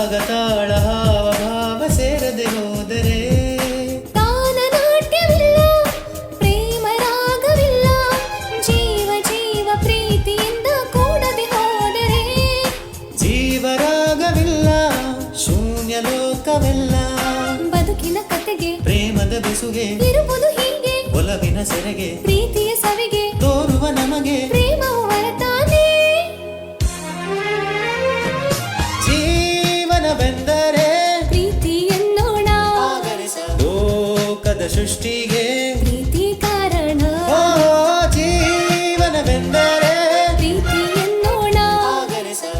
ರಾಗ ತಾಳ ಹಾವ ಭಾವ ಸೇರದೆ ಹೋದರೆ ತಾನ ನಾಟ್ಯವಿಲ್ಲ, ಪ್ರೇಮ ರಾಗವಿಲ್ಲ, ಜೀವ ಜೀವ ಪ್ರೀತಿಯಿಂದ ಕೂಡದೆ ಹೋದರೆ ಜೀವರಾಗವಿಲ್ಲ, ಶೂನ್ಯ ಲೋಕವೆಲ್ಲ. ಬದುಕಿನ ಕತೆಗೆ ಪ್ರೇಮದ ಬೆಸುಗೆ ಇರುವುದು ಹೀಗೆ, ಒಲವಿನ ಸೆರೆಗೆ ಪ್ರೀತಿಯ ಸವಿಗೆ ತೋರುವ ನಮಗೆ ಪ್ರೇಮವು ಹೊರತಾನೆ. ಜೀವನವೆಂದರೆ ಪ್ರೀತಿ ಎನ್ನೋಣ, ಲೋಕದ ಸೃಷ್ಟಿಗೆ ಪ್ರೀತಿ ಕಾರಣ. ಓ ಜೀವನವೆಂದರೆ ಪ್ರೀತಿ ಎನ್ನೋಣ,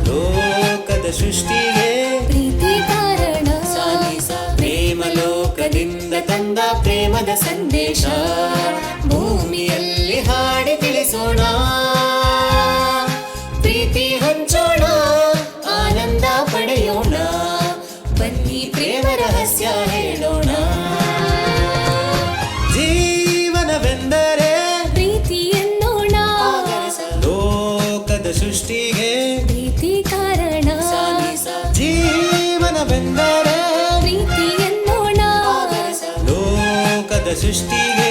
ಲೋಕದ ಸೃಷ್ಟಿಗೆ ಪ್ರೀತಿ ಕಾರಣ. ಪ್ರೇಮ ಲೋಕದಿಂದ ತಂದ ಪ್ರೇಮದ ಸಂದೇಶ ಭೂಮಿಯಲ್ಲಿ ಹಾಡಿ ತಿಳಿಸೋಣ. ಪ್ರೀತಿ ಹಂಚೋಣ, ಆನಂದ ಪಡೆಯೋಣ, ಬನ್ನಿ ಪ್ರೇಮ ರಹಸ್ಯ ಹೇಳೋಣ. ಜೀವನವೆಂದರೆ ಪ್ರೀತಿ ಎನ್ನೋಣ, ಲೋಕದ ಸೃಷ್ಟಿಗೆ ಪ್ರೀತಿ ಕಾರಣ. ಜೀವನವೆಂದರೆ ಪ್ರೀತಿ ಎನ್ನೋಣ, ಲೋಕದ ಸೃಷ್ಟಿಗೆ